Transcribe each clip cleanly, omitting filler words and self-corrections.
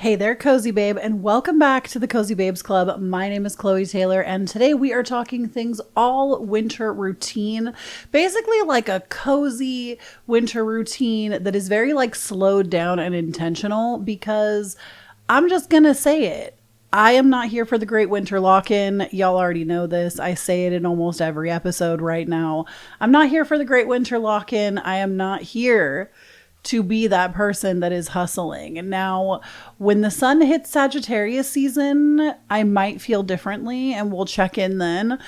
Hey there, Cozy Babe, and welcome back to the Cozy Babes Club. My name is Chloe Taylor, and today we are talking things all winter routine. Basically like a cozy winter routine that is very like slowed down and intentional, because I'm just gonna say it. I am not here for the great winter lock-in. Y'all already know this. I say it in almost every episode right now. I'm not here for the great winter lock-in. I am not here to be that person that is hustling. And now, when the sun hits Sagittarius season, I might feel differently, and we'll check in then,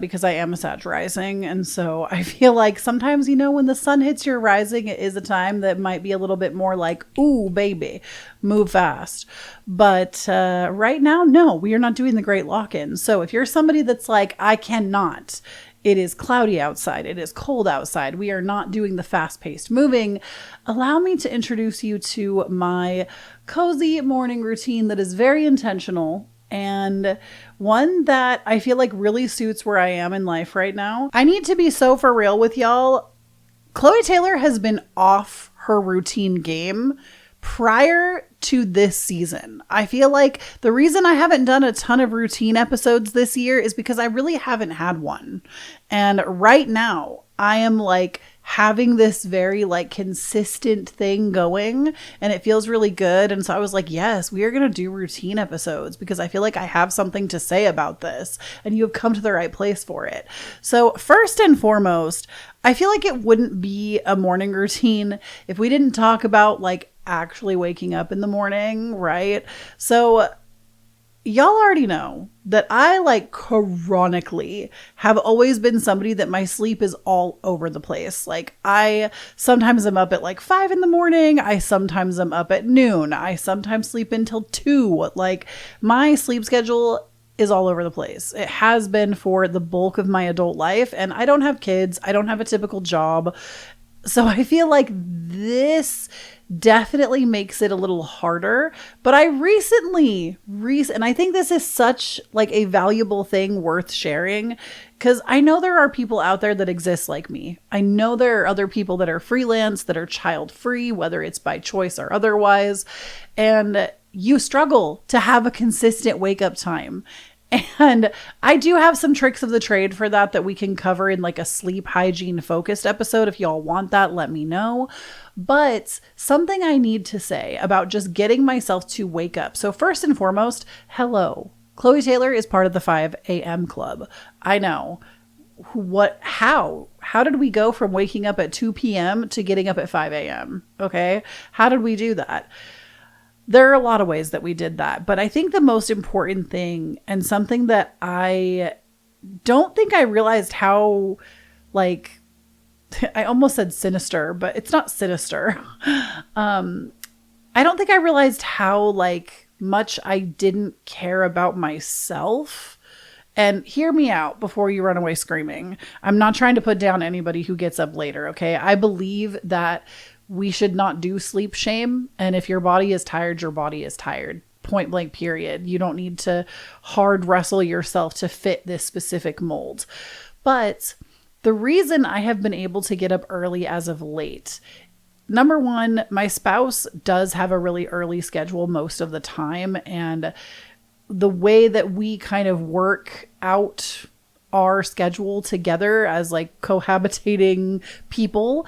because I am a Sag rising. And so I feel like sometimes, when the sun hits your rising, it is a time that might be a little bit more like, ooh, baby, move fast. But right now, no, we are not doing the great lock-in. So if you're somebody that's like, I cannot, it is cloudy outside, it is cold outside, we are not doing the fast-paced moving, allow me to introduce you to my cozy morning routine that is very intentional and one that I feel like really suits where I am in life right now. I need to be so for real with y'all. Chloe Taylor has been off her routine game prior to this season. I feel like the reason I haven't done a ton of routine episodes this year is because I really haven't had one. And right now I am like having this very like consistent thing going, and it feels really good. And so I was like, yes, we are going to do routine episodes because I feel like I have something to say about this, and you have come to the right place for it. So first and foremost, I feel like it wouldn't be a morning routine if we didn't talk about like actually waking up in the morning, right? So y'all already know that I like chronically have always been somebody that my sleep is all over the place. Like I sometimes am up at like 5 a.m. I sometimes am up at noon. I sometimes sleep until 2. Like my sleep schedule is all over the place. It has been for the bulk of my adult life, and I don't have kids. I don't have a typical job. So I feel like this definitely makes it a little harder. But I recently, and I think this is such like a valuable thing worth sharing, because I know there are people out there that exist like me. I know there are other people that are freelance, that are child free, whether it's by choice or otherwise. And you struggle to have a consistent wake up time. And I do have some tricks of the trade for that we can cover in like a sleep hygiene focused episode. If y'all want that, let me know. But something I need to say about just getting myself to wake up. So first and foremost, hello. Chloe Taylor is part of the 5 a.m. club. I know. How did we go from waking up at 2 p.m. to getting up at 5 a.m.? Okay. How did we do that? There are a lot of ways that we did that, but I think the most important thing, and something that I don't think I realized how, like, I almost said sinister, but it's not sinister. I don't think I realized how, like, much I didn't care about myself. And hear me out before you run away screaming. I'm not trying to put down anybody who gets up later, okay? I believe that we should not do sleep shame. And if your body is tired, your body is tired. Point blank, period. You don't need to hard wrestle yourself to fit this specific mold. But the reason I have been able to get up early as of late, number one, my spouse does have a really early schedule most of the time. And the way that we kind of work out our schedule together as like cohabitating people,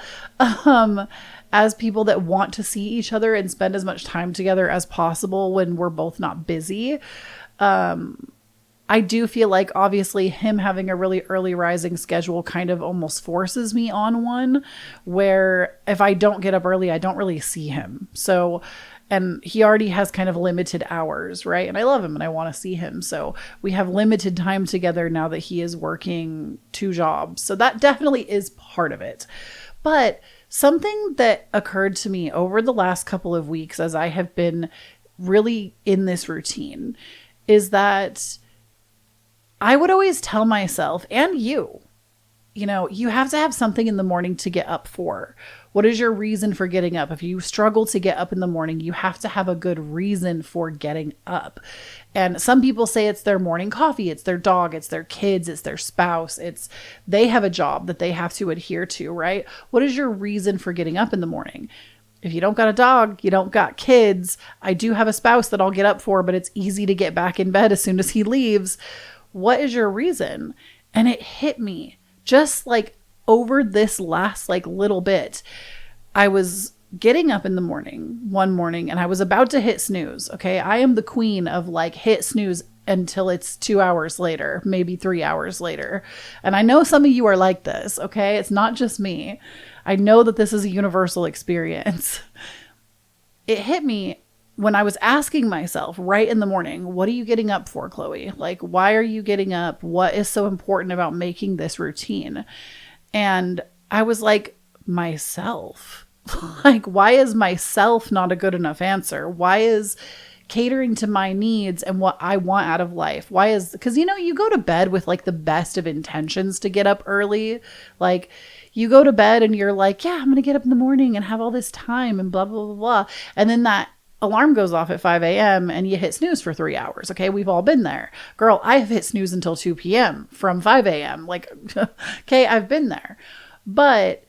as people that want to see each other and spend as much time together as possible when we're both not busy. I do feel like obviously him having a really early rising schedule kind of almost forces me on one where if I don't get up early, I don't really see him. So, and he already has kind of limited hours, right? And I love him and I want to see him. So we have limited time together now that he is working 2 jobs. So that definitely is part of it. But something that occurred to me over the last couple of weeks as I have been really in this routine is that I would always tell myself, and you have to have something in the morning to get up for. What is your reason for getting up? If you struggle to get up in the morning, you have to have a good reason for getting up. And some people say it's their morning coffee, it's their dog, it's their kids, it's their spouse, they have a job that they have to adhere to, right? What is your reason for getting up in the morning? if you don't got a dog, you don't got kids. I do have a spouse that I'll get up for, but it's easy to get back in bed as soon as he leaves. What is your reason? And it hit me just like over this last like little bit. I was getting up in the morning one morning and I was about to hit snooze. Okay. I am the queen of like hit snooze until it's 2 hours later, maybe 3 hours later. And I know some of you are like this. Okay. It's not just me. I know that this is a universal experience. It hit me when I was asking myself right in the morning, what are you getting up for, Chloe? Like, why are you getting up? What is so important about making this routine? And I was like, myself. Like, why is myself not a good enough answer? Why is catering to my needs and what I want out of life? Why is, because, you know, you go to bed with like the best of intentions to get up early. Like, you go to bed and you're like, yeah, I'm going to get up in the morning and have all this time and blah, blah, blah, blah. And then that alarm goes off at 5 a.m. and you hit snooze for 3 hours. Okay. We've all been there. Girl, I have hit snooze until 2 p.m. from 5 a.m. Like, okay, I've been there. But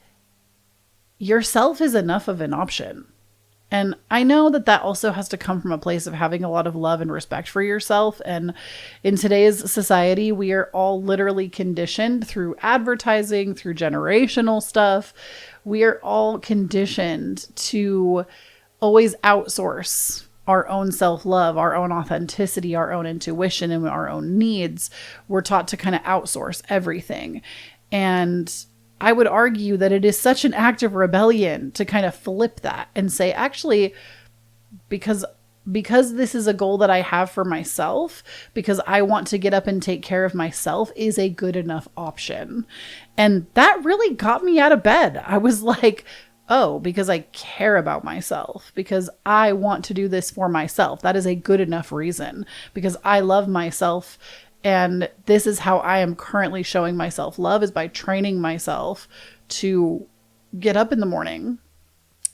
yourself is enough of an option. And I know that that also has to come from a place of having a lot of love and respect for yourself. And in today's society, we are all literally conditioned through advertising, through generational stuff. We are all conditioned to always outsource our own self-love, our own authenticity, our own intuition, and our own needs. We're taught to kind of outsource everything. And I would argue that it is such an act of rebellion to kind of flip that and say, actually, because this is a goal that I have for myself, because I want to get up and take care of myself, is a good enough option. And that really got me out of bed. I was like, oh, because I care about myself, because I want to do this for myself. That is a good enough reason, because I love myself. And this is how I am currently showing myself love, is by training myself to get up in the morning,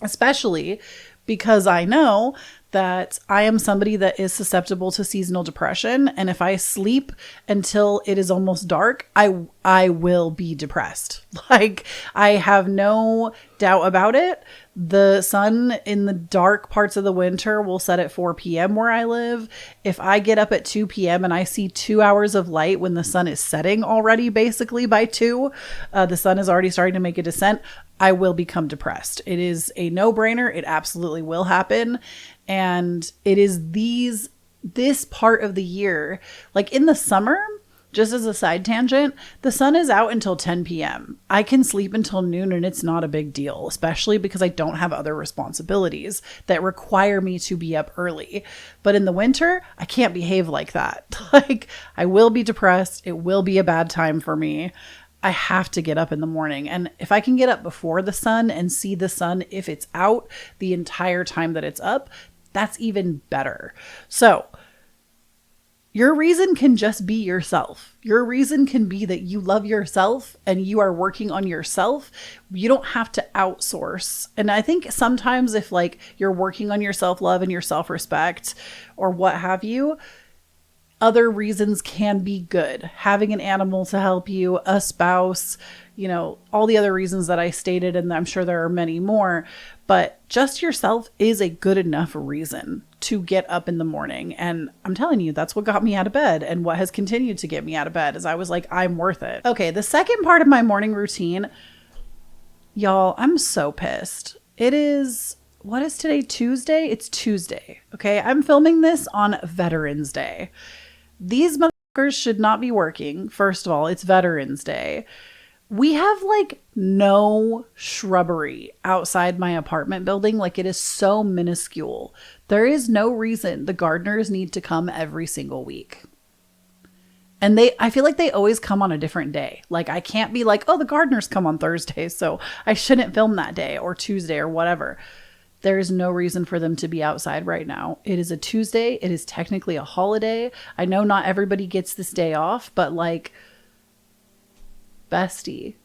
especially because I know that I am somebody that is susceptible to seasonal depression. And if I sleep until it is almost dark, I will be depressed. Like, I have no doubt about it. The sun in the dark parts of the winter will set at 4 p.m. where I live. If I get up at 2 p.m. and I see 2 hours of light when the sun is setting already, basically by 2, the sun is already starting to make a descent, I will become depressed. It is a no-brainer. It absolutely will happen. And it is this part of the year, like in the summer, just as a side tangent, the sun is out until 10 p.m. I can sleep until noon and it's not a big deal, especially because I don't have other responsibilities that require me to be up early. But in the winter, I can't behave like that. Like, I will be depressed. It will be a bad time for me. I have to get up in the morning. And if I can get up before the sun and see the sun if it's out the entire time that it's up, that's even better. So your reason can just be yourself. Your reason can be that you love yourself and you are working on yourself. You don't have to outsource. And I think sometimes if like you're working on your self-love and your self-respect or what have you, other reasons can be good. Having an animal to help you, a spouse, you know, all the other reasons that I stated, and I'm sure there are many more, but just yourself is a good enough reason to get up in the morning. And I'm telling you, that's what got me out of bed, and what has continued to get me out of bed is I was like, I'm worth it. Okay, the second part of my morning routine, y'all, I'm so pissed. It is, what is today? Tuesday? It's Tuesday. Okay, I'm filming this on Veterans Day. These motherfuckers should not be working. First of all, it's Veterans Day. We have like no shrubbery outside my apartment building. Like, it is so minuscule. There is no reason the gardeners need to come every single week. And I feel like they always come on a different day. Like, I can't be like, oh, the gardeners come on Thursday, so I shouldn't film that day, or Tuesday or whatever. There is no reason for them to be outside right now. It is a Tuesday. It is technically a holiday. I know not everybody gets this day off, but like, bestie,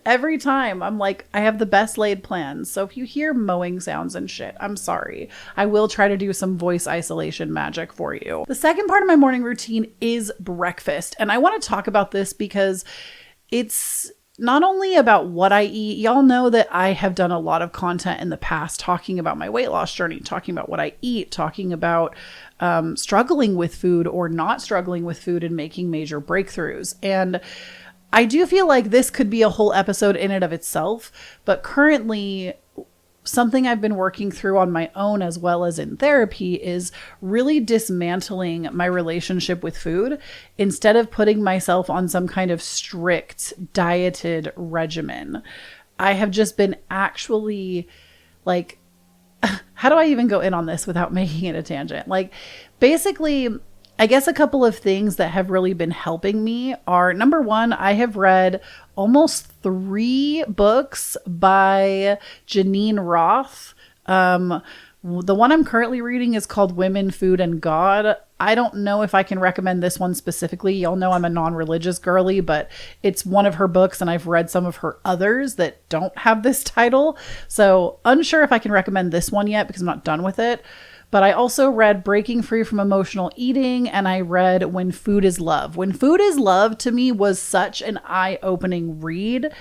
every time I'm like, I have the best laid plans. So if you hear mowing sounds and shit, I'm sorry. I will try to do some voice isolation magic for you. The second part of my morning routine is breakfast. And I want to talk about this because it's not only about what I eat. Y'all know that I have done a lot of content in the past talking about my weight loss journey, talking about what I eat, talking about struggling with food or not struggling with food and making major breakthroughs. And I do feel like this could be a whole episode in and of itself, but currently something I've been working through on my own as well as in therapy is really dismantling my relationship with food instead of putting myself on some kind of strict dieted regimen. I have just been actually like, how do I even go in on this without making it a tangent? Like, basically, I guess a couple of things that have really been helping me are, number one, I have read almost 3 books by Janine Roth. The one I'm currently reading is called Women, Food, and God. I don't know if I can recommend this one specifically. Y'all know I'm a non-religious girly, but it's one of her books and I've read some of her others that don't have this title. So unsure if I can recommend this one yet because I'm not done with it. But I also read Breaking Free from Emotional Eating, and I read When Food is Love. When Food is Love to me was such an eye-opening read.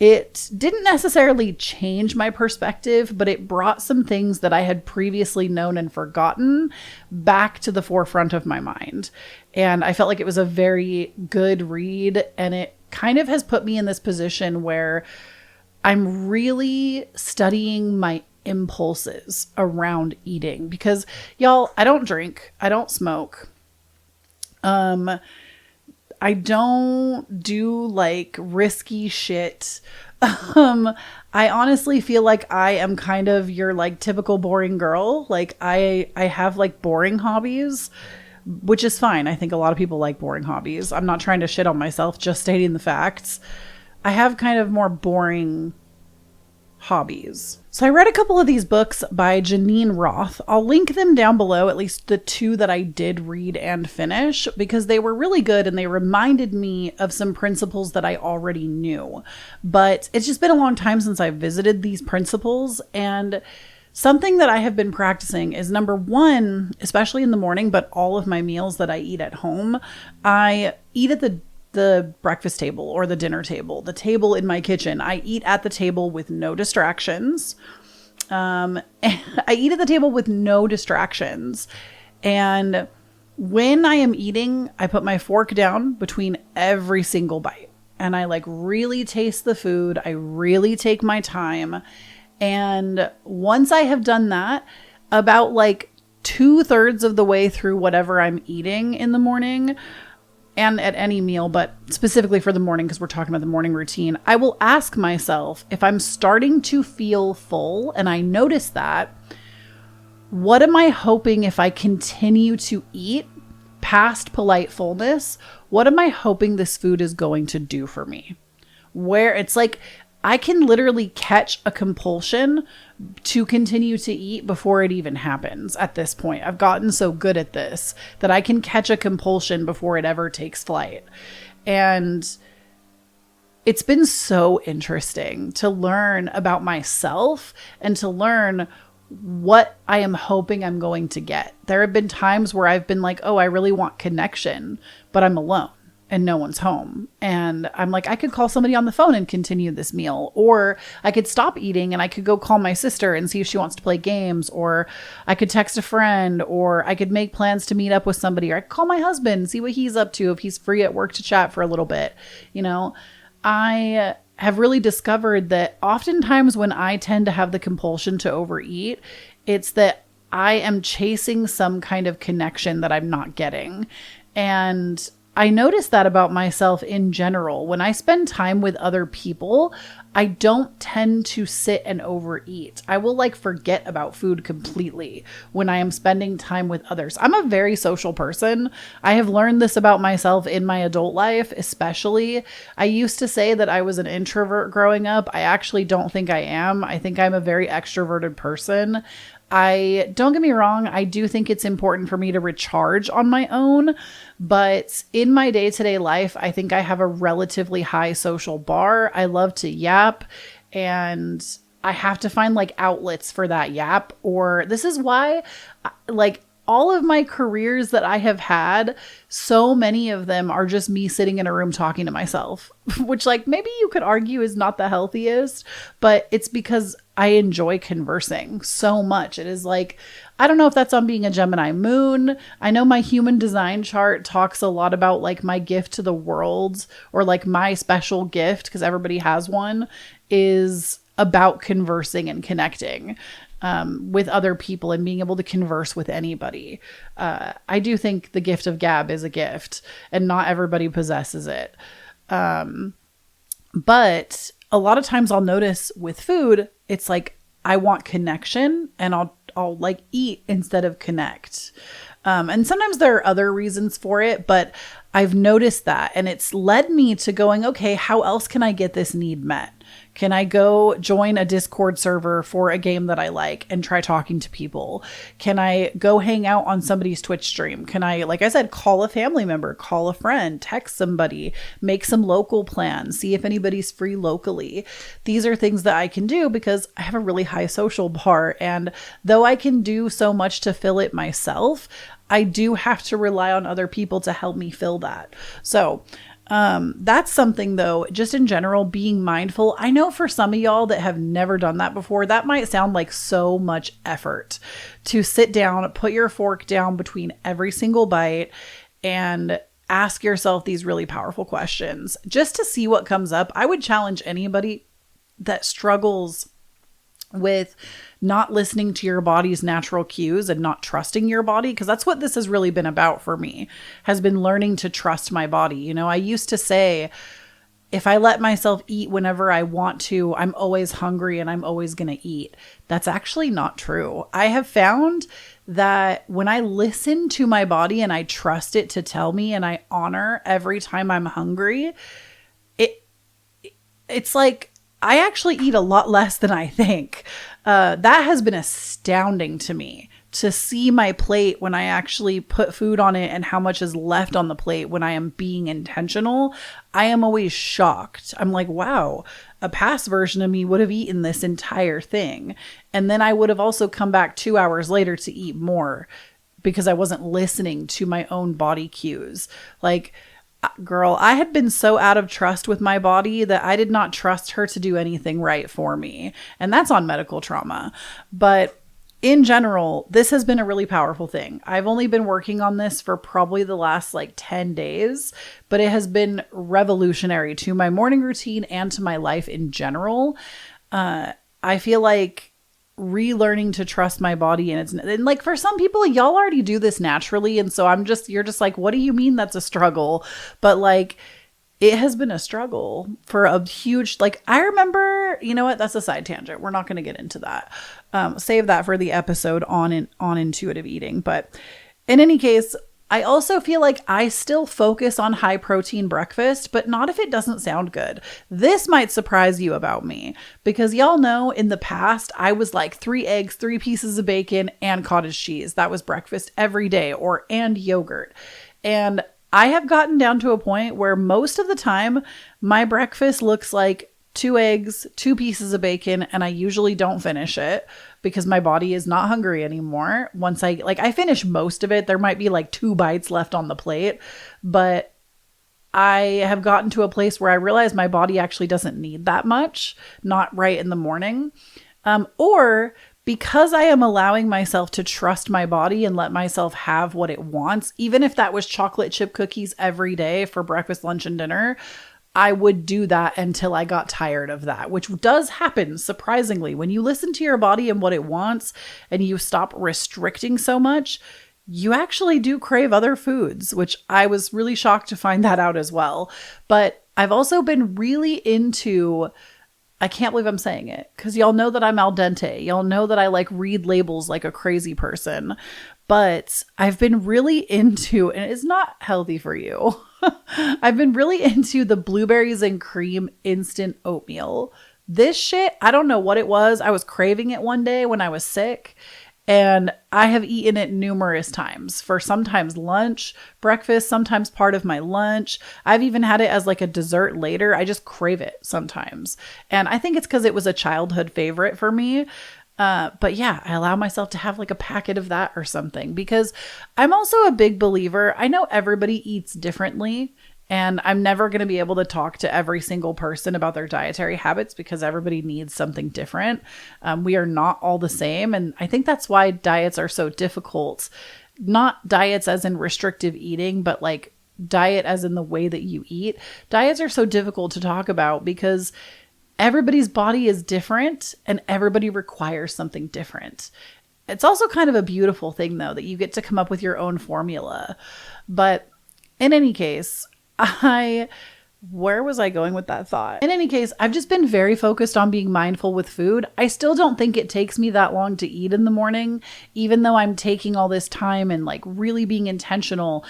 It didn't necessarily change my perspective, but it brought some things that I had previously known and forgotten back to the forefront of my mind. And I felt like it was a very good read, and it kind of has put me in this position where I'm really studying my impulses around eating, because y'all, I don't drink, I don't smoke, I don't do like risky shit. I honestly feel like I am kind of your like typical boring girl. Like I have like boring hobbies, which is fine. I think a lot of people like boring hobbies. I'm not trying to shit on myself, just stating the facts. I have kind of more boring hobbies. So I read a couple of these books by Janine Roth. I'll link them down below, at least the 2 that I did read and finish, because they were really good and they reminded me of some principles that I already knew. But it's just been a long time since I've visited these principles, and something that I have been practicing is, number one, especially in the morning, but all of my meals that I eat at home, I eat at the breakfast table or the dinner table, the table in my kitchen. I eat at the table with no distractions. I eat at the table with no distractions. And when I am eating, I put my fork down between every single bite and I like really taste the food. I really take my time. And once I have done that, about like 2/3 of the way through whatever I'm eating in the morning, and at any meal, but specifically for the morning, because we're talking about the morning routine, I will ask myself, if I'm starting to feel full and I notice that, what am I hoping, if I continue to eat past polite fullness, what am I hoping this food is going to do for me? Where it's like, I can literally catch a compulsion to continue to eat before it even happens at this point. I've gotten so good at this that I can catch a compulsion before it ever takes flight. And it's been so interesting to learn about myself and to learn what I am hoping I'm going to get. There have been times where I've been like, oh, I really want connection, but I'm alone and no one's home. And I'm like, I could call somebody on the phone and continue this meal. Or I could stop eating and I could go call my sister and see if she wants to play games. Or I could text a friend, or I could make plans to meet up with somebody. Or I could call my husband, see what he's up to if he's free at work to chat for a little bit. You know, I have really discovered that oftentimes when I tend to have the compulsion to overeat, it's that I am chasing some kind of connection that I'm not getting. And I notice that about myself in general. When I spend time with other people, I don't tend to sit and overeat. I will like forget about food completely when I am spending time with others. I'm a very social person. I have learned this about myself in my adult life, especially. I used to say that I was an introvert growing up. I actually don't think I am. I think I'm a very extroverted person. Don't get me wrong, I do think it's important for me to recharge on my own, but in my day-to-day life, I think I have a relatively high social bar. I love to yap, and I have to find like outlets for that yap, or this is why like all of my careers that I have had, so many of them are just me sitting in a room talking to myself, which like maybe you could argue is not the healthiest, but it's because I enjoy conversing so much. It is like, I don't know if that's on being a Gemini moon. I know my human design chart talks a lot about like my gift to the world, or like my special gift, because everybody has one, is about conversing and connecting with other people and being able to converse with anybody. I do think the gift of gab is a gift and not everybody possesses it. But a lot of times I'll notice with food, it's like I want connection and I'll like eat instead of connect. And sometimes there are other reasons for it, but I've noticed that, and it's led me to going, okay, how else can I get this need met? Can I go join a Discord server for a game that I like and try talking to people? Can I go hang out on somebody's Twitch stream? Can I, like I said, call a family member, call a friend, text somebody, make some local plans, see if anybody's free locally? These are things that I can do because I have a really high social bar. And though I can do so much to fill it myself, I do have to rely on other people to help me fill that. So that's something though, just in general, being mindful. I know for some of y'all that have never done that before, that might sound like so much effort to sit down, put your fork down between every single bite and ask yourself these really powerful questions just to see what comes up. I would challenge anybody that struggles with not listening to your body's natural cues and not trusting your body, because that's what this has really been about for me, has been learning to trust my body. You know, I used to say, if I let myself eat whenever I want to, I'm always hungry and I'm always going to eat. That's actually not true. I have found that when I listen to my body and I trust it to tell me and I honor every time I'm hungry, it's like I actually eat a lot less than I think. That has been astounding to me, to see my plate when I actually put food on it and how much is left on the plate when I am being intentional. I am always shocked. I'm like, wow, a past version of me would have eaten this entire thing. And then I would have also come back 2 hours later to eat more because I wasn't listening to my own body cues. Like, girl, I had been so out of trust with my body that I did not trust her to do anything right for me. And that's on medical trauma. But in general, this has been a really powerful thing. I've only been working on this for probably the last like 10 days, but it has been revolutionary to my morning routine and to my life in general. I feel like relearning to trust my body, and like for some people, y'all already do this naturally, and so you're just like, what do you mean that's a struggle? But like, it has been a struggle for a huge, like, I remember, you know what, that's a side tangent, we're not going to get into that. Save that for the episode on intuitive eating. But in any case, I also feel like I still focus on high protein breakfast, but not if it doesn't sound good. This might surprise you about me, because y'all know in the past, I was like 3 eggs, 3 pieces of bacon, and cottage cheese. That was breakfast every day, and yogurt. And I have gotten down to a point where most of the time my breakfast looks like 2 eggs, 2 pieces of bacon, and I usually don't finish it because my body is not hungry anymore. Once I finish most of it, there might be like 2 bites left on the plate, but I have gotten to a place where I realize my body actually doesn't need that much, not right in the morning. Or because I am allowing myself to trust my body and let myself have what it wants, even if that was chocolate chip cookies every day for breakfast, lunch, and dinner, I would do that until I got tired of that, which does happen surprisingly. When you listen to your body and what it wants and you stop restricting so much, you actually do crave other foods, which I was really shocked to find that out as well. But I've also been really into, I can't believe I'm saying it, because y'all know that I'm al dente. Y'all know that I like read labels like a crazy person. But I've been really into, and it's not healthy for you, I've been really into the blueberries and cream instant oatmeal. This shit, I don't know what it was. I was craving it one day when I was sick, and I have eaten it numerous times for sometimes lunch, breakfast, sometimes part of my lunch. I've even had it as like a dessert later. I just crave it sometimes. And I think it's because it was a childhood favorite for me. But yeah, I allow myself to have like a packet of that or something because I'm also a big believer. I know everybody eats differently. And I'm never going to be able to talk to every single person about their dietary habits because everybody needs something different. We are not all the same. And I think that's why diets are so difficult. Not diets as in restrictive eating, but like diet as in the way that you eat. Diets are so difficult to talk about because everybody's body is different and everybody requires something different. It's also kind of a beautiful thing, though, that you get to come up with your own formula. But in any case, where was I going with that thought? In any case, I've just been very focused on being mindful with food. I still don't think it takes me that long to eat in the morning, even though I'm taking all this time and like really being intentional.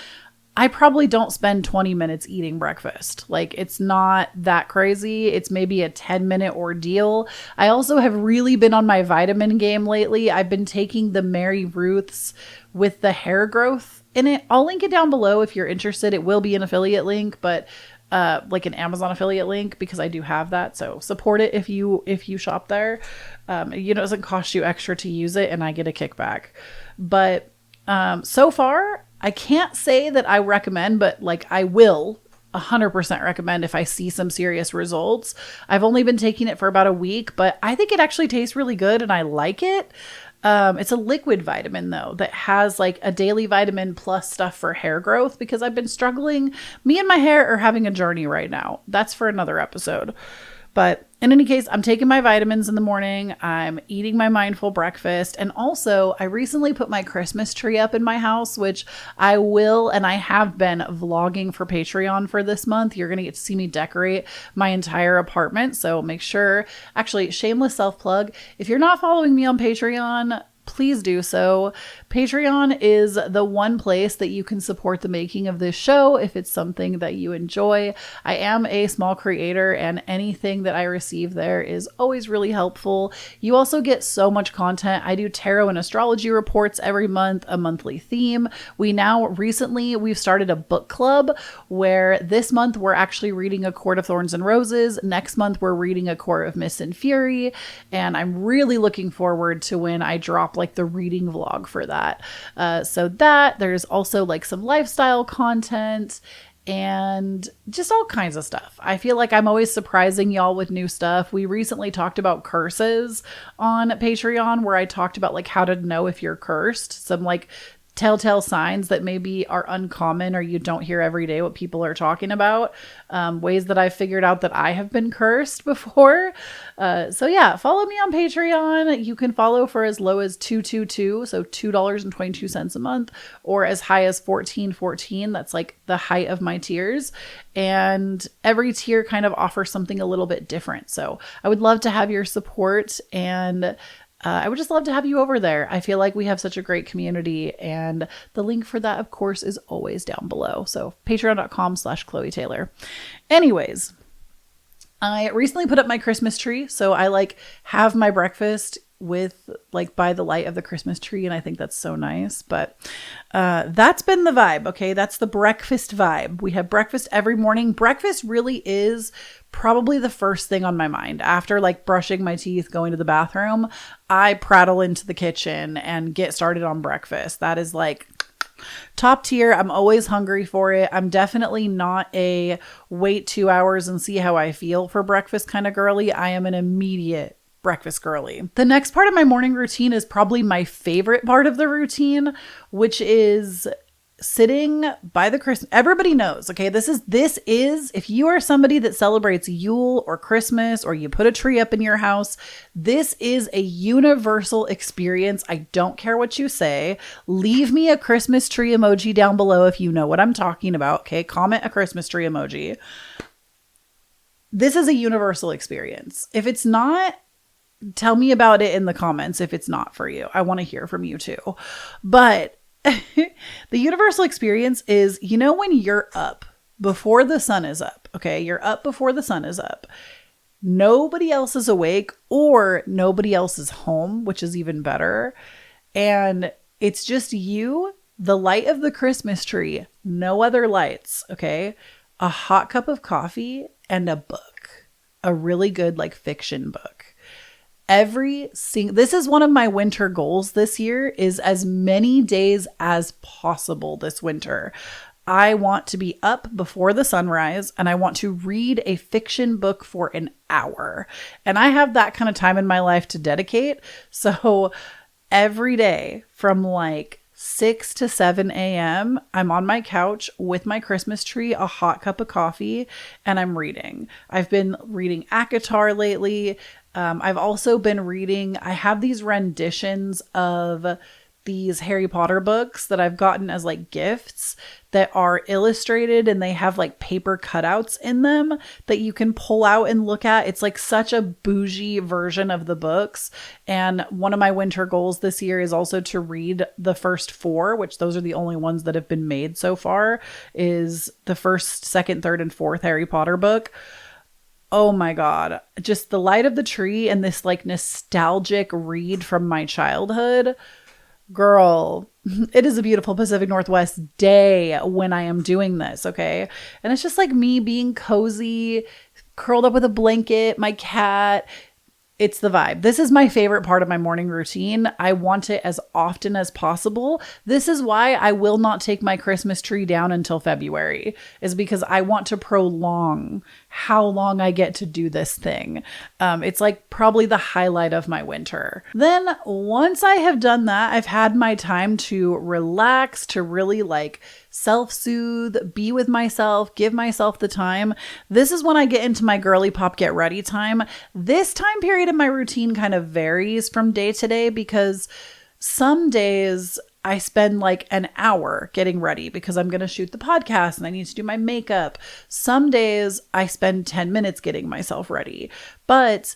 I probably don't spend 20 minutes eating breakfast. Like it's not that crazy. It's maybe a 10-minute ordeal. I also have really been on my vitamin game lately. I've been taking the Mary Ruth's with the hair growth in it. I'll link it down below if you're interested. It will be an affiliate link, but like an Amazon affiliate link because I do have that. So support it if you shop there. It doesn't cost you extra to use it and I get a kickback. But so far, I can't say that I recommend, but like I will 100% recommend if I see some serious results. I've only been taking it for about a week, but I think it actually tastes really good and I like it. It's a liquid vitamin though that has like a daily vitamin plus stuff for hair growth because I've been struggling. Me and my hair are having a journey right now. That's for another episode. But in any case, I'm taking my vitamins in the morning. I'm eating my mindful breakfast. And also, I recently put my Christmas tree up in my house, which I will and I have been vlogging for Patreon for this month. You're going to get to see me decorate my entire apartment. So make sure, actually, shameless self-plug. If you're not following me on Patreon, please do so. Patreon is the one place that you can support the making of this show if it's something that you enjoy. I am a small creator and anything that I receive there is always really helpful. You also get so much content. I do tarot and astrology reports every month, a monthly theme. We've started a book club where this month we're actually reading A Court of Thorns and Roses. Next month we're reading A Court of Mist and Fury. And I'm really looking forward to when I drop like the reading vlog for that. There's also like some lifestyle content and just all kinds of stuff. I feel like I'm always surprising y'all with new stuff. We recently talked about curses on Patreon where I talked about like how to know if you're cursed. Some like telltale signs that maybe are uncommon or you don't hear every day what people are talking about. Ways that I've figured out that I have been cursed before. Follow me on Patreon. You can follow for as low as $2.22, so $2.22 a month, or as high as $14.14. That's like the height of my tiers. And every tier kind of offers something a little bit different. So I would love to have your support and I would just love to have you over there. I feel like we have such a great community and the link for that, of course, is always down below. So patreon.com/Chloe Taylor. Anyways, I recently put up my Christmas tree. So I like have my breakfast with like by the light of the Christmas tree. And I think that's so nice, but that's been the vibe. Okay. That's the breakfast vibe. We have breakfast every morning. Breakfast really is probably the first thing on my mind after like brushing my teeth, going to the bathroom. I prattle into the kitchen and get started on breakfast. That is like top tier. I'm always hungry for it. I'm definitely not a wait 2 hours and see how I feel for breakfast kind of girly. I am an immediate breakfast girly. The next part of my morning routine is probably my favorite part of the routine, which is sitting by the Christmas. Everybody knows, okay, this is if you are somebody that celebrates Yule or Christmas or you put a tree up in your house, this is a universal experience. I don't care what you say. Leave me a Christmas tree emoji down below if you know what I'm talking about. Okay, comment a Christmas tree emoji. This is a universal experience. If it's not, tell me about it in the comments if it's not for you. I want to hear from you too. But the universal experience is, when you're up before the sun is up, okay? You're up before the sun is up. Nobody else is awake or nobody else is home, which is even better. And it's just you, the light of the Christmas tree, no other lights, okay? A hot cup of coffee and a book, a really good like fiction book. This is one of my winter goals this year, is as many days as possible this winter. I want to be up before the sunrise and I want to read a fiction book for an hour. And I have that kind of time in my life to dedicate. So every day from like 6 to 7 a.m., I'm on my couch with my Christmas tree, a hot cup of coffee, and I'm reading. I've been reading ACOTAR lately. I've also been reading, I have these renditions of these Harry Potter books that I've gotten as like gifts that are illustrated, and they have like paper cutouts in them that you can pull out and look at. It's like such a bougie version of the books. And one of my winter goals this year is also to read the first 4, which those are the only ones that have been made so far, is the first, second, third, and fourth Harry Potter book. Oh my God. Just the light of the tree and this like nostalgic read from my childhood. Girl, it is a beautiful Pacific Northwest day when I am doing this, okay? And it's just like me being cozy, curled up with a blanket, my cat. It's the vibe. This is my favorite part of my morning routine. I want it as often as possible. This is why I will not take my Christmas tree down until February, is because I want to prolong how long I get to do this thing. It's like probably the highlight of my winter. Then once I have done that, I've had my time to relax, to really like self-soothe, be with myself, give myself the time. This is when I get into my girly pop get ready time. This time period in my routine kind of varies from day to day, because some days I spend like an hour getting ready because I'm going to shoot the podcast and I need to do my makeup. Some days I spend 10 minutes getting myself ready. But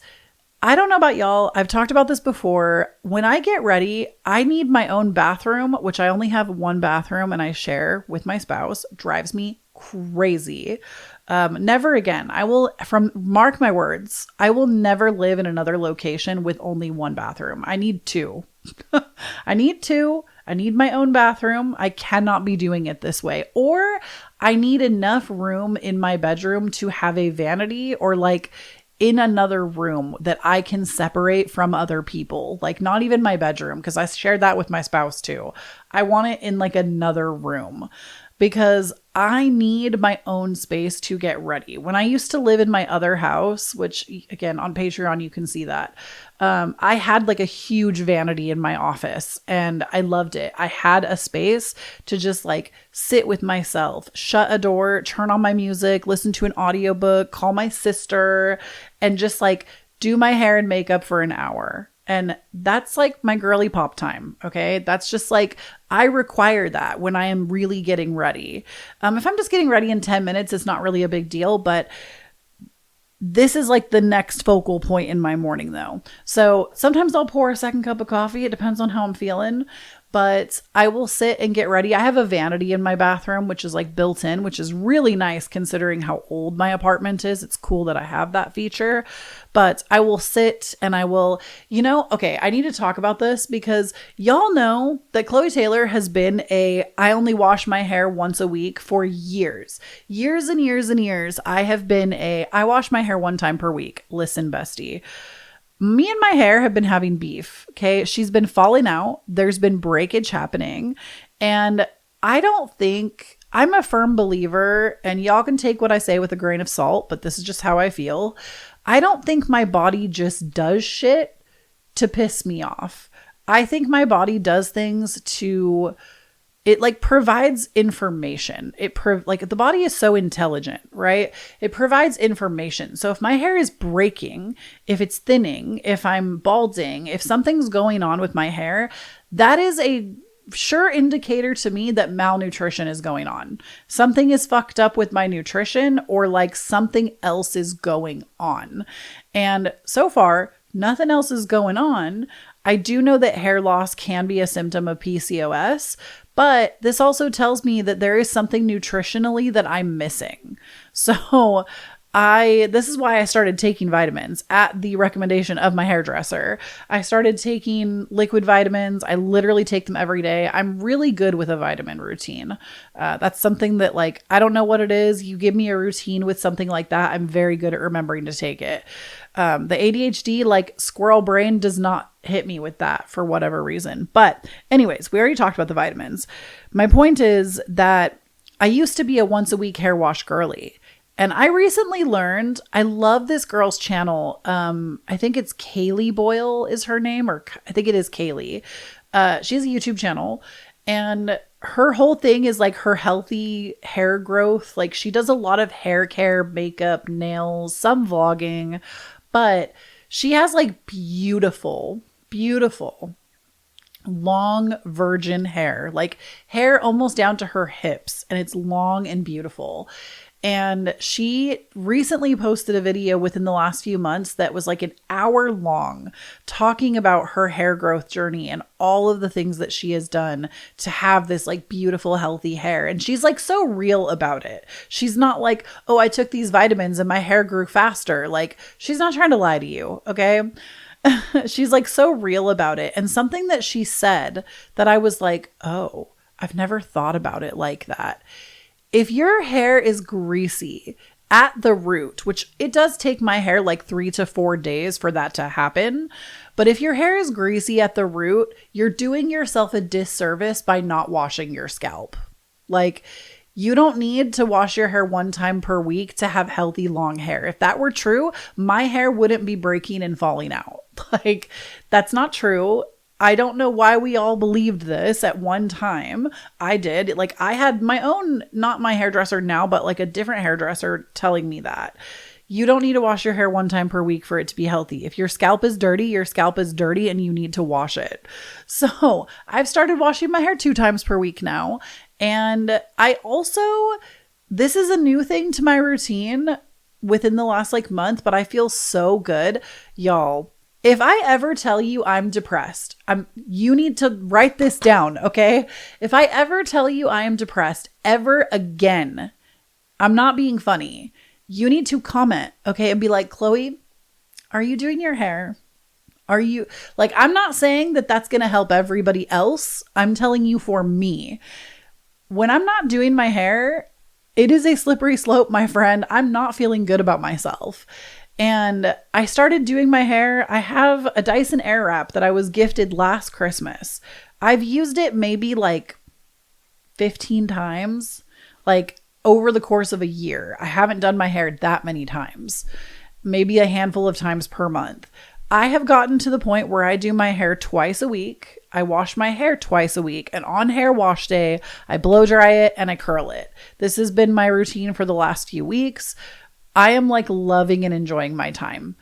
I don't know about y'all. I've talked about this before. When I get ready, I need my own bathroom, which I only have one bathroom and I share with my spouse. Drives me crazy. Never again. Mark my words, I will never live in another location with only one bathroom. I need 2. I need my own bathroom. I cannot be doing it this way. Or I need enough room in my bedroom to have a vanity, or like in another room that I can separate from other people. Like not even my bedroom, because I shared that with my spouse too. I want it in like another room, because I need my own space to get ready. When I used to live in my other house, which again, on Patreon, you can see that, I had like a huge vanity in my office and I loved it. I had a space to just like sit with myself, shut a door, turn on my music, listen to an audiobook, call my sister, and just like do my hair and makeup for an hour. And that's like my girly pop time. Okay. That's just like, I require that when I am really getting ready. If I'm just getting ready in 10 minutes, it's not really a big deal, but this is like the next focal point in my morning though. So sometimes I'll pour a second cup of coffee. It depends on how I'm feeling, but I will sit and get ready. I have a vanity in my bathroom, which is like built in, which is really nice considering how old my apartment is. It's cool that I have that feature, but I will sit and I will, okay, I need to talk about this because y'all know that Chloe Taylor has been I only wash my hair once a week for years and years and years. I wash my hair 1 time per week. Listen, bestie. Me and my hair have been having beef. Okay. She's been falling out. There's been breakage happening. And I'm a firm believer, and y'all can take what I say with a grain of salt, but this is just how I feel. I don't think my body just does shit to piss me off. I think my body does things it like provides information. Like the body is so intelligent, right? It provides information. So if my hair is breaking, if it's thinning, if I'm balding, if something's going on with my hair, that is a sure indicator to me that malnutrition is going on. Something is fucked up with my nutrition, or like something else is going on. And so far, nothing else is going on. I do know that hair loss can be a symptom of PCOS, but this also tells me that there is something nutritionally that I'm missing. So This is why I started taking vitamins at the recommendation of my hairdresser. I started taking liquid vitamins. I literally take them every day. I'm really good with a vitamin routine. That's something that like, I don't know what it is. You give me a routine with something like that, I'm very good at remembering to take it. The ADHD, like squirrel brain, does not hit me with that for whatever reason. But anyways, we already talked about the vitamins. My point is that I used to be a once a week hair wash girly. And I recently learned, I love this girl's channel. I think it's Kaylee Boyle is her name, or I think it is Kaylee. She has a YouTube channel, and her whole thing is like her healthy hair growth. Like she does a lot of hair care, makeup, nails, some vlogging, but she has like beautiful, beautiful long virgin hair, like hair almost down to her hips, and it's long and beautiful. And she recently posted a video within the last few months that was like an hour long, talking about her hair growth journey and all of the things that she has done to have this like beautiful, healthy hair. And she's like so real about it. She's not like, oh, I took these vitamins and my hair grew faster. Like she's not trying to lie to you. Okay. She's like so real about it. And something that she said that I was like, oh, I've never thought about it like that. If your hair is greasy at the root, which it does take my hair like 3 to 4 days for that to happen, but if your hair is greasy at the root, you're doing yourself a disservice by not washing your scalp. Like, you don't need to wash your hair 1 time per week to have healthy long hair. If that were true, my hair wouldn't be breaking and falling out. Like, that's not true. I don't know why we all believed this at one time. I did. Like I had my own, not my hairdresser now, but like a different hairdresser telling me that you don't need to wash your hair 1 time per week for it to be healthy. If your scalp is dirty, your scalp is dirty and you need to wash it. So I've started washing my hair 2 times per week now. And I also, this is a new thing to my routine within the last like month, but I feel so good. Y'all, if I ever tell you I'm depressed, you need to write this down, okay? If I ever tell you I am depressed ever again, I'm not being funny. You need to comment, okay? And be like, Chloe, are you doing your hair? Are you, like, I'm not saying that that's going to help everybody else. I'm telling you for me. When I'm not doing my hair, it is a slippery slope, my friend. I'm not feeling good about myself. And I started doing my hair. I have a Dyson Airwrap that I was gifted last Christmas. I've used it maybe like 15 times, like over the course of a year. I haven't done my hair that many times, maybe a handful of times per month. I have gotten to the point where I do my hair twice a week. I wash my hair twice a week, and on hair wash day, I blow dry it and I curl it. This has been my routine for the last few weeks. I am like loving and enjoying my time.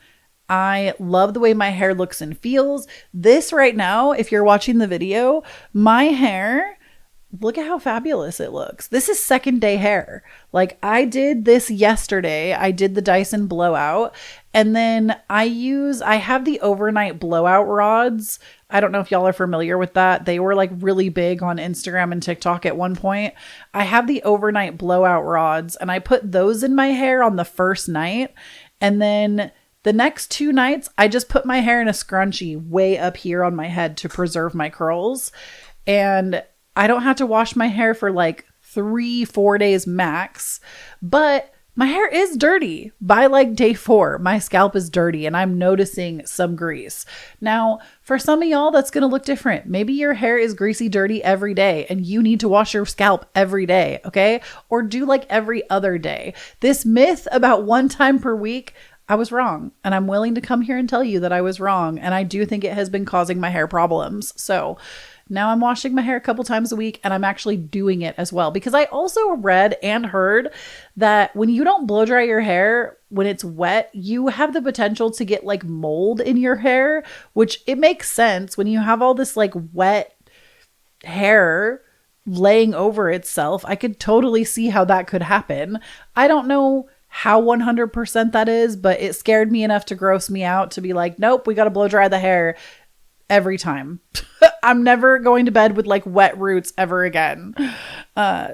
I love the way my hair looks and feels. This right now, if you're watching the video, my hair, look at how fabulous it looks. This is second day hair. Like I did this yesterday. I did the Dyson blowout, and then I have the overnight blowout rods. I don't know if y'all are familiar with that. They were like really big on Instagram and TikTok at one point. I have the overnight blowout rods, and I put those in my hair on the first night. And then the next 2 nights, I just put my hair in a scrunchie way up here on my head to preserve my curls. And I don't have to wash my hair for like 3-4 days max, but my hair is dirty by like day 4. My scalp is dirty and I'm noticing some grease. Now, for some of y'all, that's going to look different. Maybe your hair is greasy, dirty every day and you need to wash your scalp every day. Okay. Or do like every other day. This myth about 1 time per week, I was wrong. And I'm willing to come here and tell you that I was wrong. And I do think it has been causing my hair problems. So now I'm washing my hair a couple times a week, and I'm actually doing it as well, because I also read and heard that when you don't blow dry your hair when it's wet, you have the potential to get like mold in your hair, which it makes sense when you have all this like wet hair laying over itself. I could totally see how that could happen. I don't know how 100% that is, but it scared me enough to gross me out to be like, nope, we got to blow dry the hair every time. I'm never going to bed with like wet roots ever again.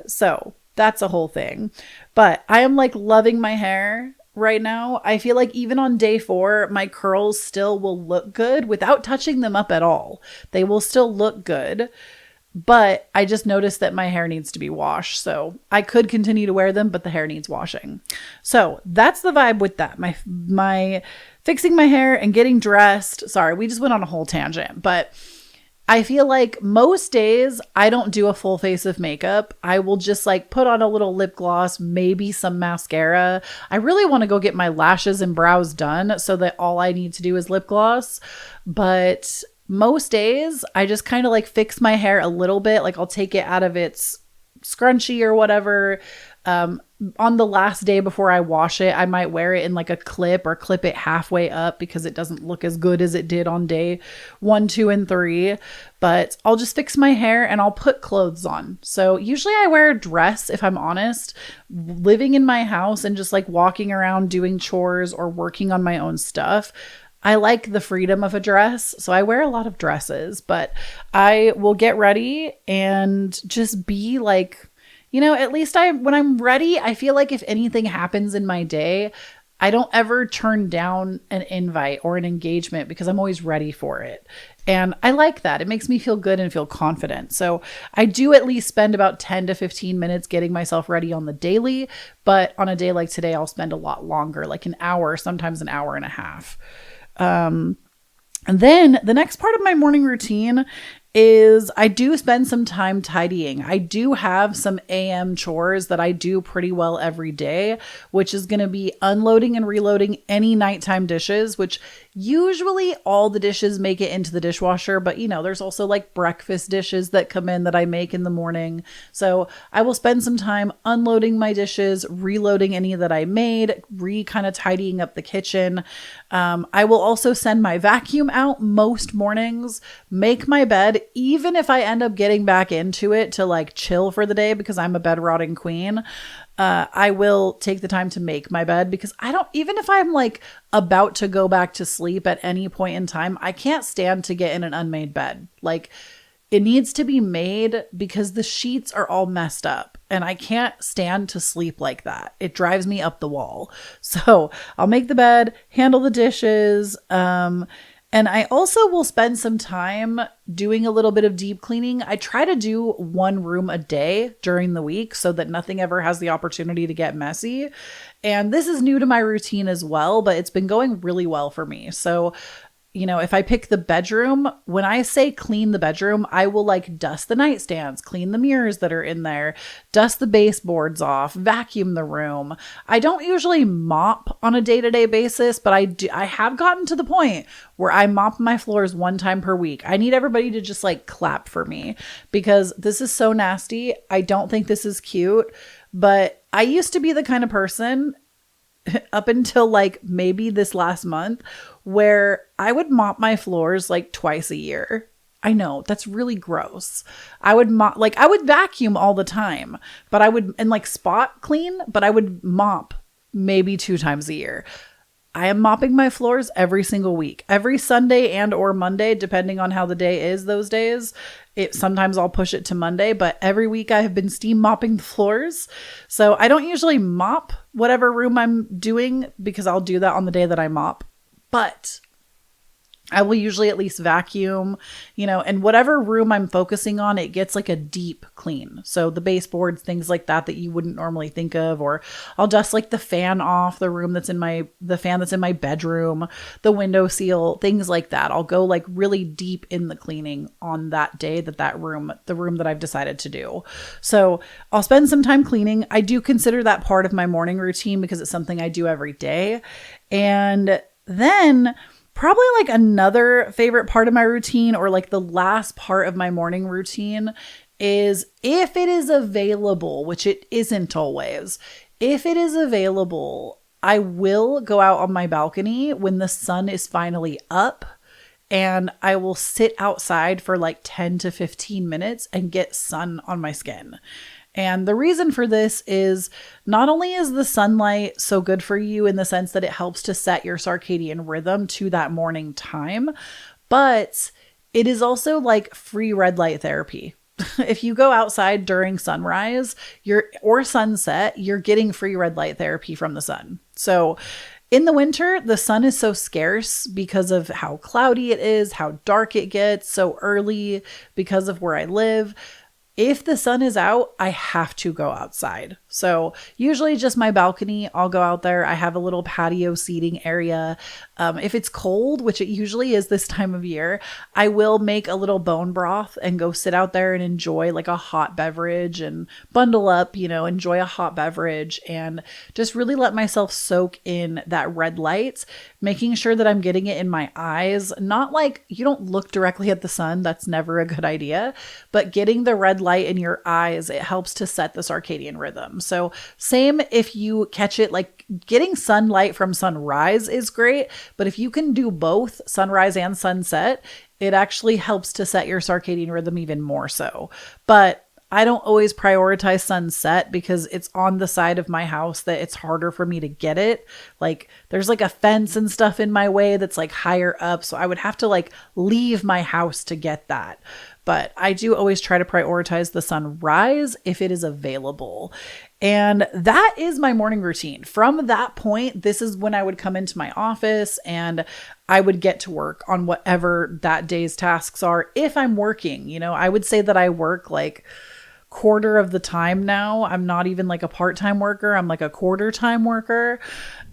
So that's a whole thing. But I am like loving my hair right now. I feel like even on day 4, my curls still will look good without touching them up at all. They will still look good. But I just noticed that my hair needs to be washed. So I could continue to wear them, but the hair needs washing. So that's the vibe with that. My fixing my hair and getting dressed. Sorry, we just went on a whole tangent. But I feel like most days I don't do a full face of makeup. I will just like put on a little lip gloss, maybe some mascara. I really want to go get my lashes and brows done so that all I need to do is lip gloss. But most days I just kind of like fix my hair a little bit. Like I'll take it out of its scrunchie or whatever. On the last day before I wash it, I might wear it in like a clip or clip it halfway up because it doesn't look as good as it did on day 1, 2, and 3. But I'll just fix my hair and I'll put clothes on. So usually I wear a dress, if I'm honest. Living in my house and just like walking around doing chores or working on my own stuff, I like the freedom of a dress, so I wear a lot of dresses, but I will get ready and just be like, at least when I'm ready, I feel like if anything happens in my day, I don't ever turn down an invite or an engagement because I'm always ready for it. And I like that. It makes me feel good and feel confident. So I do at least spend about 10 to 15 minutes getting myself ready on the daily, but on a day like today, I'll spend a lot longer, like an hour, sometimes an hour and a half. And then the next part of my morning routine is I do spend some time tidying. I do have some AM chores that I do pretty well every day, which is going to be unloading and reloading any nighttime dishes, which usually all the dishes make it into the dishwasher, but there's also like breakfast dishes that come in that I make in the morning. So I will spend some time unloading my dishes, reloading any that I made, kind of tidying up the kitchen. I will also send my vacuum out most mornings, make my bed, even if I end up getting back into it to like chill for the day because I'm a bed rotting queen. I will take the time to make my bed because even if I'm like about to go back to sleep at any point in time, I can't stand to get in an unmade bed. Like it needs to be made because the sheets are all messed up and I can't stand to sleep like that. It drives me up the wall. So I'll make the bed, handle the dishes, and I also will spend some time doing a little bit of deep cleaning. I try to do 1 room a day during the week so that nothing ever has the opportunity to get messy. And this is new to my routine as well, but it's been going really well for me. So if I pick the bedroom, when I say clean the bedroom, I will like dust the nightstands, clean the mirrors that are in there, dust the baseboards off, vacuum the room. I don't usually mop on a day-to-day basis, but I have gotten to the point where I mop my floors 1 time per week. I need everybody to just like clap for me because this is so nasty. I don't think this is cute, but I used to be the kind of person up until like maybe this last month where I would mop my floors like twice a year. I know that's really gross. I would vacuum all the time, but and like spot clean, but I would mop maybe 2 times a year. I am mopping my floors every single week, every Sunday and or Monday, depending on how the day is those days. Sometimes I'll push it to Monday, but every week I have been steam mopping the floors. So I don't usually mop whatever room I'm doing because I'll do that on the day that I mop. But I will usually at least vacuum, and whatever room I'm focusing on, it gets like a deep clean. So the baseboards, things like that you wouldn't normally think of, or I'll dust like the fan off the room the fan that's in my bedroom, the window seal, things like that. I'll go like really deep in the cleaning on that day the room that I've decided to do. So I'll spend some time cleaning. I do consider that part of my morning routine because it's something I do every day. And then probably like another favorite part of my routine, or like the last part of my morning routine, is if it is available, which it isn't always, if it is available, I will go out on my balcony when the sun is finally up and I will sit outside for like 10 to 15 minutes and get sun on my skin. And the reason for this is not only is the sunlight so good for you in the sense that it helps to set your circadian rhythm to that morning time, but it is also like free red light therapy. If you go outside during sunrise or sunset, you're getting free red light therapy from the sun. So in the winter, the sun is so scarce because of how cloudy it is, how dark it gets so early because of where I live. If the sun is out, I have to go outside. So usually just my balcony, I'll go out there. I have a little patio seating area. If it's cold, which it usually is this time of year, I will make a little bone broth and go sit out there and enjoy like a hot beverage and bundle up, enjoy a hot beverage and just really let myself soak in that red light, making sure that I'm getting it in my eyes. Not like you don't look directly at the sun. That's never a good idea, but getting the red light in your eyes, it helps to set the circadian rhythm. So same if you catch it, like getting sunlight from sunrise is great, but if you can do both sunrise and sunset, it actually helps to set your circadian rhythm even more so. But I don't always prioritize sunset because it's on the side of my house that it's harder for me to get it. Like there's like a fence and stuff in my way that's like higher up. So I would have to like leave my house to get that. But I do always try to prioritize the sunrise if it is available. And that is my morning routine. From that point, this is when I would come into my office and I would get to work on whatever that day's tasks are. If I'm working, I would say that I work like quarter of the time now. I'm not even like a part-time worker. I'm like a quarter-time worker.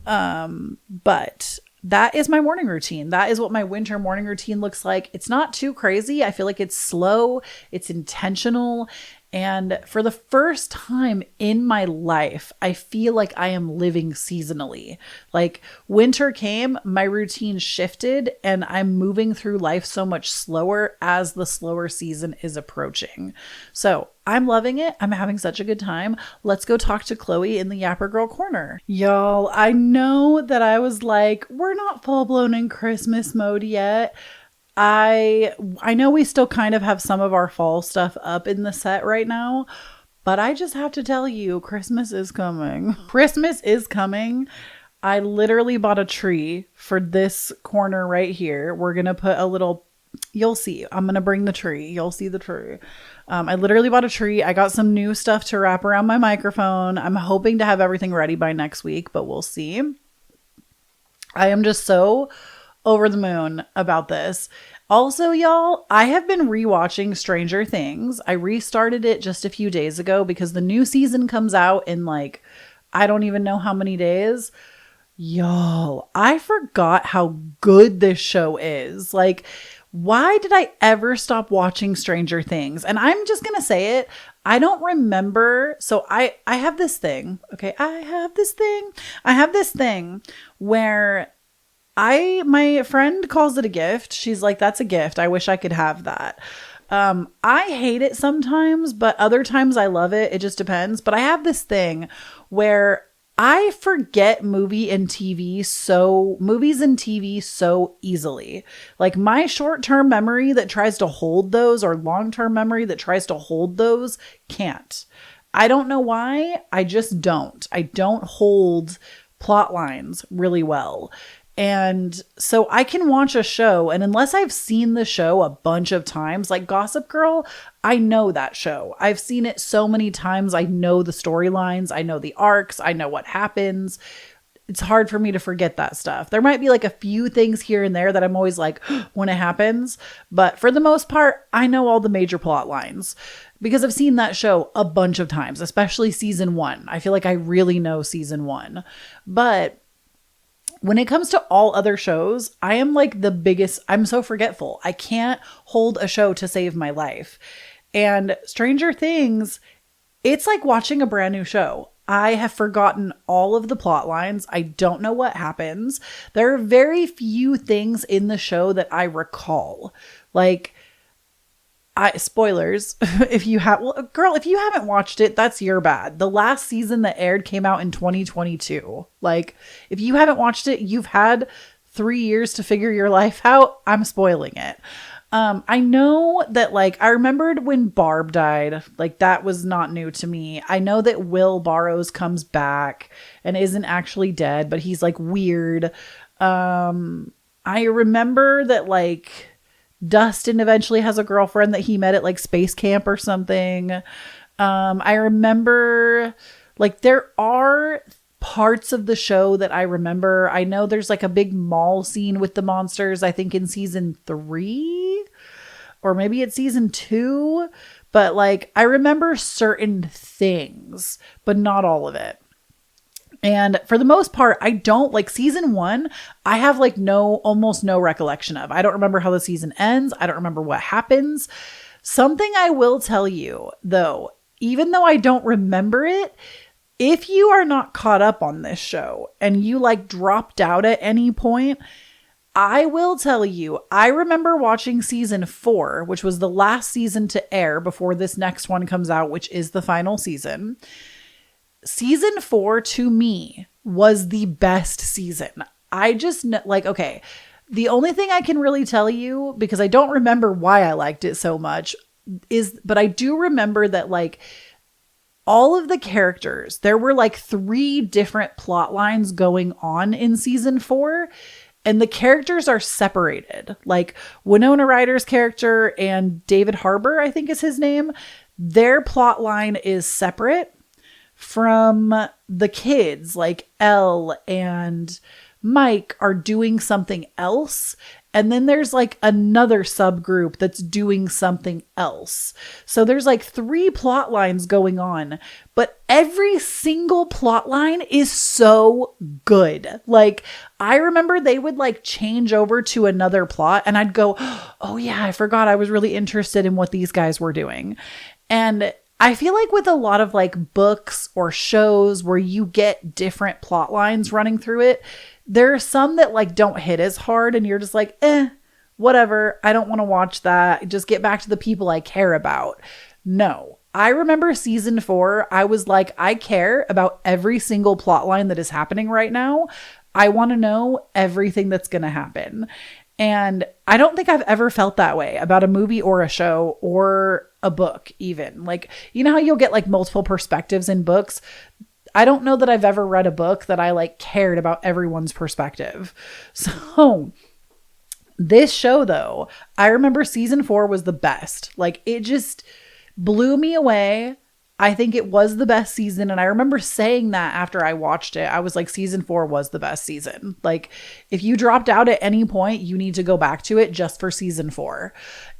But that is my morning routine. That is what my winter morning routine looks like. It's not too crazy. I feel like it's slow, it's intentional. And for the first time in my life, I feel like I am living seasonally. Like winter came, my routine shifted, and I'm moving through life so much slower as the slower season is approaching. So I'm loving it. I'm having such a good time. Let's go talk to Chloe in the Yapper Girl Corner. Y'all, I know that I was like, we're not full blown in Christmas mode yet. I know we still kind of have some of our fall stuff up in the set right now, but I just have to tell you, Christmas is coming. Christmas is coming. I literally bought a tree for this corner right here. We're going to put a little, you'll see, I'm going to bring the tree. You'll see the tree. I literally bought a tree. I got some new stuff to wrap around my microphone. I'm hoping to have everything ready by next week, but we'll see. I am just so over the moon about this. Also, y'all, I have been rewatching Stranger Things. I restarted it just a few days ago because the new season comes out in like, I don't even know how many days. Y'all, I forgot how good this show is. Like, why did I ever stop watching Stranger Things? And I'm just going to say it. I don't remember. So I have this thing. Okay. I have this thing where my friend calls it a gift. She's like, that's a gift. I wish I could have that. I hate it sometimes, but other times I love it. It just depends. But I have this thing where I forget movies and TV so easily. Like my short-term memory that tries to hold those or long-term memory that tries to hold those can't. I don't know why. I just don't. I don't hold plot lines really well. And so I can watch a show, and unless I've seen the show a bunch of times, like Gossip Girl, I know that show. I've seen it so many times. I know the storylines. I know the arcs. I know what happens. It's hard for me to forget that stuff. There might be like a few things here and there that I'm always like, when it happens. But for the most part, I know all the major plot lines because I've seen that show a bunch of times, especially season 1. I feel like I really know season 1. But when it comes to all other shows, I am like I'm so forgetful. I can't hold a show to save my life. And Stranger Things, it's like watching a brand new show. I have forgotten all of the plot lines. I don't know what happens. There are very few things in the show that I recall. Like, spoilers, if you haven't watched it, that's your bad. The last season that aired came out in 2022. Like, if you haven't watched it, you've had 3 years to figure your life out. I'm spoiling it. I know that, like, I remembered when Barb died, like, that was not new to me. I know that Will Burrows comes back and isn't actually dead, but he's like weird. I remember that, like, Dustin eventually has a girlfriend that he met at like space camp or something. I remember like there are parts of the show that I remember. I know there's like a big mall scene with the monsters, I think in season 3 or maybe it's season 2, but like I remember certain things, but not all of it. And for the most part, I don't like season 1. I have like almost no recollection of. I don't remember how the season ends. I don't remember what happens. Something I will tell you though, even though I don't remember it, if you are not caught up on this show and you like dropped out at any point, I will tell you, I remember watching season 4, which was the last season to air before this next one comes out, which is the final season. Season 4 to me was the best season. I just like, okay, the only thing I can really tell you, because I don't remember why I liked it so much, but I do remember that like all of the characters, there were like 3 different plot lines going on in season 4. And the characters are separated. Like Winona Ryder's character and David Harbour, I think is his name. Their plot line is separate from the kids. Like Elle and Mike are doing something else. And then there's like another subgroup that's doing something else. So there's like 3 plot lines going on, but every single plot line is so good. Like I remember they would like change over to another plot and I'd go, oh yeah, I forgot I was really interested in what these guys were doing. And I feel like with a lot of like books or shows where you get different plot lines running through it, there are some that like don't hit as hard and you're just like, whatever. I don't want to watch that. Just get back to the people I care about. No, I remember season 4. I was like, I care about every single plot line that is happening right now. I want to know everything that's going to happen. And I don't think I've ever felt that way about a movie or a show or a book even. Like, you know how you'll get like multiple perspectives in books? I don't know that I've ever read a book that I like cared about everyone's perspective. So this show though, I remember season 4 was the best. Like it just blew me away. I think it was the best season. And I remember saying that after I watched it, I was like, season 4 was the best season. Like if you dropped out at any point, you need to go back to it just for season 4.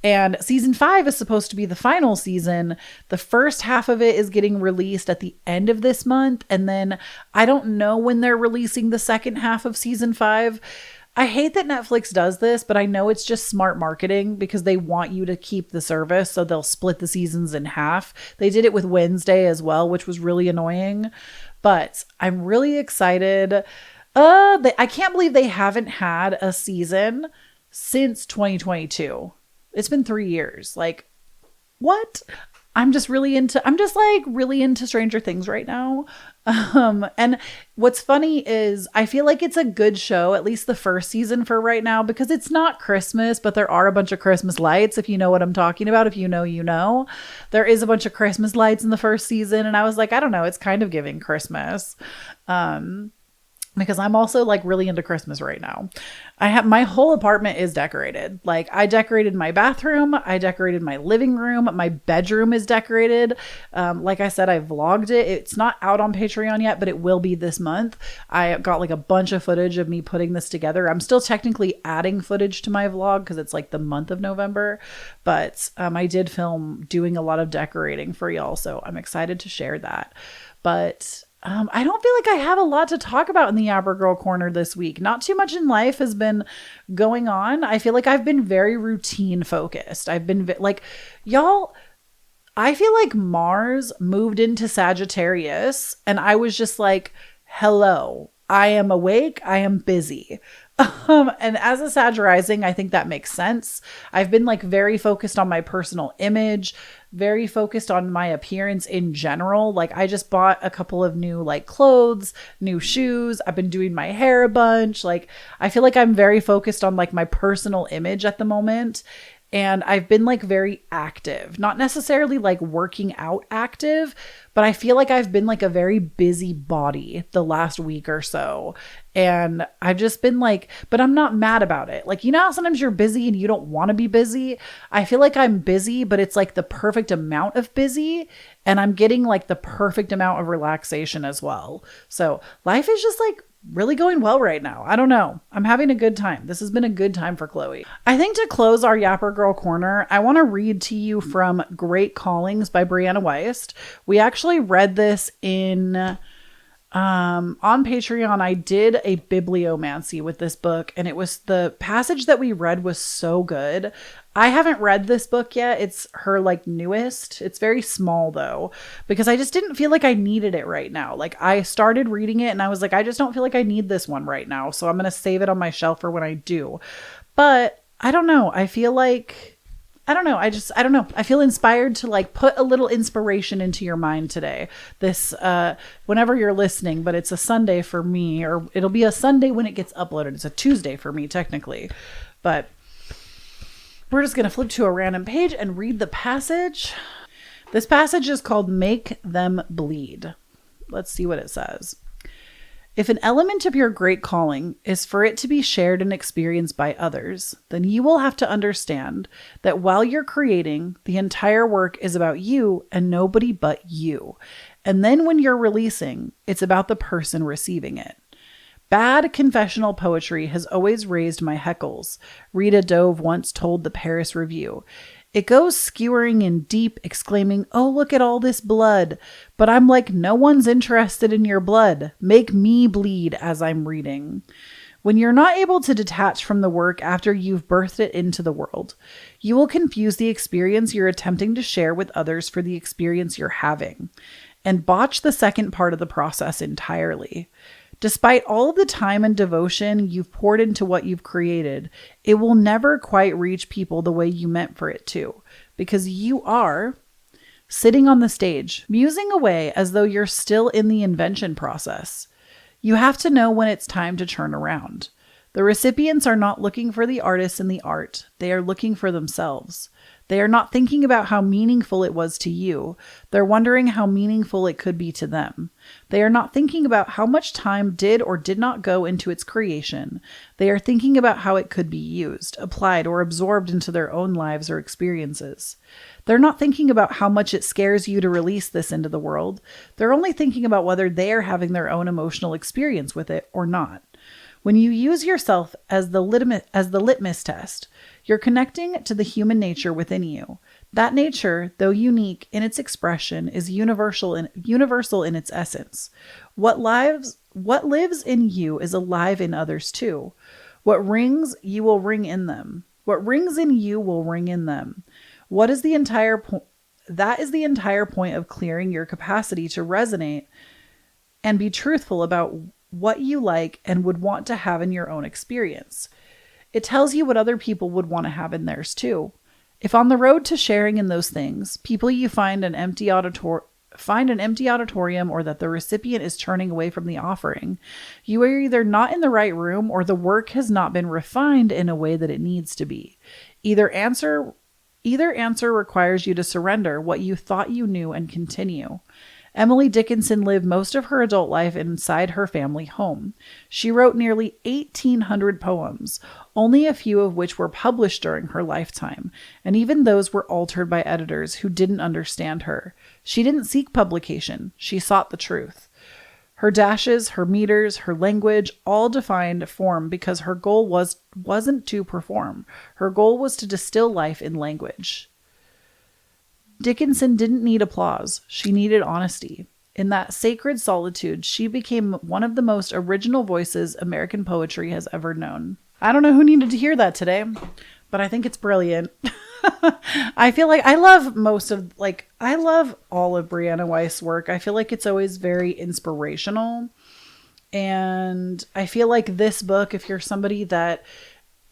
And season 5 is supposed to be the final season. The first half of it is getting released at the end of this month. And then I don't know when they're releasing the second half of season 5. I hate that Netflix does this, but I know it's just smart marketing because they want you to keep the service. So they'll split the seasons in half. They did it with Wednesday as well, which was really annoying, but I'm really excited. I can't believe they haven't had a season since 2022. It's been 3 years. Like, what? I'm just really into Stranger Things right now. And what's funny is I feel like it's a good show, at least the first season for right now, because it's not Christmas, but there are a bunch of Christmas lights. If you know what I'm talking about, if you know, you know, there is a bunch of Christmas lights in the first season. And I was like, I don't know, it's kind of giving Christmas. Because I'm also like really into Christmas right now. My whole apartment is decorated. Like I decorated my bathroom. I decorated my living room. My bedroom is decorated. Like I said, I vlogged it. It's not out on Patreon yet, but it will be this month. I got like a bunch of footage of me putting this together. I'm still technically adding footage to my vlog because it's like the month of November, but I did film doing a lot of decorating for y'all. So I'm excited to share that. But I don't feel like I have a lot to talk about in the Yapper Girl Corner this week. Not too much in life has been going on. I feel like I've been very routine focused. I've been like, y'all, I feel like Mars moved into Sagittarius and I was just like, hello, I am awake. I am busy. And as a Sag rising, I think that makes sense. I've been like very focused on my personal image, very focused on my appearance in general. Like I just bought a couple of new like clothes, new shoes. I've been doing my hair a bunch. Like I feel like I'm very focused on like my personal image at the moment. And I've been like very active, not necessarily like working out active, but I feel like I've been like a very busy body the last week or so. And I've just been like, but I'm not mad about it. Like, you know how sometimes you're busy and you don't want to be busy? I feel like I'm busy, but it's like the perfect amount of busy. and I'm getting like the perfect amount of relaxation as well. So life is just like really going well right now. I don't know. I'm having a good time. This has been a good time for Chloe. I think to close our Yapper Girl Corner, I want to read to you from Great Callings by Brianna Wiest. We actually read this in on Patreon. I did a bibliomancy with this book, and it was the passage that we read was so good. I haven't read this book yet. It's her like newest. It's very small though, because I just didn't feel like I needed it right now. Like I started reading it and I was like, I just don't feel like I need this one right now. So I'm going to save it on my shelf for when I do. But I don't know. I feel like, I don't know. I don't know. I feel inspired to like put a little inspiration into your mind today. This, whenever you're listening, but it's a Sunday for me, or it'll be a Sunday when it gets uploaded. It's a Tuesday for me technically, but we're just going to flip to a random page and read the passage. This passage is called Make Them Bleed. Let's see what it says. If an element of your great calling is for it to be shared and experienced by others, then you will have to understand that while you're creating, the entire work is about you and nobody but you. And then when you're releasing, it's about the person receiving it. Bad confessional poetry has always raised my heckles, Rita Dove once told the Paris Review. It goes skewering in deep, exclaiming, "Oh, look at all this blood." But I'm like, no one's interested in your blood. Make me bleed as I'm reading. When you're not able to detach from the work after you've birthed it into the world, you will confuse the experience you're attempting to share with others for the experience you're having, and botch the second part of the process entirely. Despite all of the time and devotion you've poured into what you've created, it will never quite reach people the way you meant for it to, because you are sitting on the stage, musing away as though you're still in the invention process. You have to know when it's time to turn around. The recipients are not looking for the artist and the art. They are looking for themselves. They are not thinking about how meaningful it was to you. They're wondering how meaningful it could be to them. They are not thinking about how much time did or did not go into its creation. They are thinking about how it could be used, applied, or absorbed into their own lives or experiences. They're not thinking about how much it scares you to release this into the world. They're only thinking about whether they are having their own emotional experience with it or not. When you use yourself as the litmus test, you're connecting to the human nature within you. That nature, though unique in its expression, is universal in its essence. What lives in you is alive in others too. What rings, you will ring in them. What rings in you will ring in them. That is the entire point of clearing your capacity to resonate and be truthful about what you like and would want to have in your own experience. It tells you what other people would want to have in theirs too. If on the road to sharing in those things, people you find an empty auditorium or that the recipient is turning away from the offering, you are either not in the right room or the work has not been refined in a way that it needs to be. Either answer requires you to surrender what you thought you knew and continue. Emily Dickinson lived most of her adult life inside her family home. She wrote nearly 1,800 poems, only a few of which were published during her lifetime, and even those were altered by editors who didn't understand her. She didn't seek publication. She sought the truth. Her dashes, her meters, her language all defined form because her goal wasn't to perform. Her goal was to distill life in language. Dickinson didn't need applause. She needed honesty. In that sacred solitude, she became one of the most original voices American poetry has ever known. I don't know who needed to hear that today, but I think it's brilliant. I feel like I love all of Brianna Wiest's work. I feel like it's always very inspirational. And I feel like this book, if you're somebody that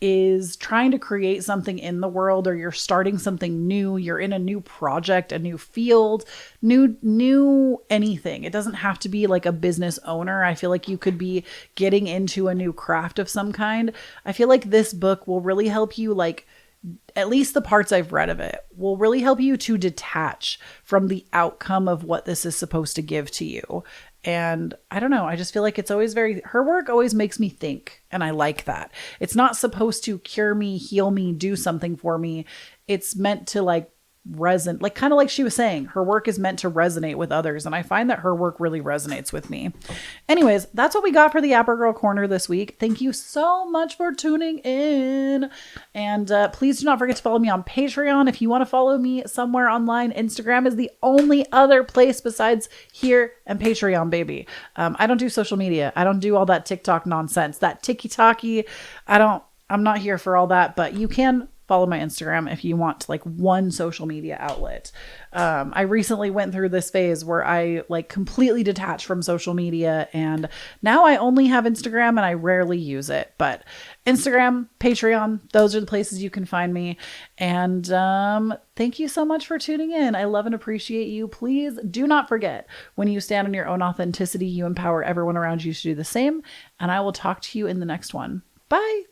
is trying to create something in the world, or you're starting something new, you're in a new project, a new field, new anything. It doesn't have to be like a business owner. I feel like you could be getting into a new craft of some kind. I feel like this book will really help you, like, at least the parts I've read of it, will really help you to detach from the outcome of what this is supposed to give to you. And I don't know, I just feel like it's always her work always makes me think. And I like that. It's not supposed to cure me, heal me, do something for me. It's meant to like like kind of like she was saying, her work is meant to resonate with others. And I find that her work really resonates with me. Anyways, that's what we got for the Yapper Girl Corner this week. Thank you so much for tuning in. And please do not forget to follow me on Patreon. If you want to follow me somewhere online, Instagram is the only other place besides here and Patreon, baby. I don't do social media. I don't do all that TikTok nonsense, that TikTok-y. I'm not here for all that, but you can follow my Instagram if you want like one social media outlet. I recently went through this phase where I like completely detached from social media, and now I only have Instagram and I rarely use it. But Instagram, Patreon, those are the places you can find me. And thank you so much for tuning in. I love and appreciate you. Please do not forget, when you stand on your own authenticity, you empower everyone around you to do the same. And I will talk to you in the next one. Bye.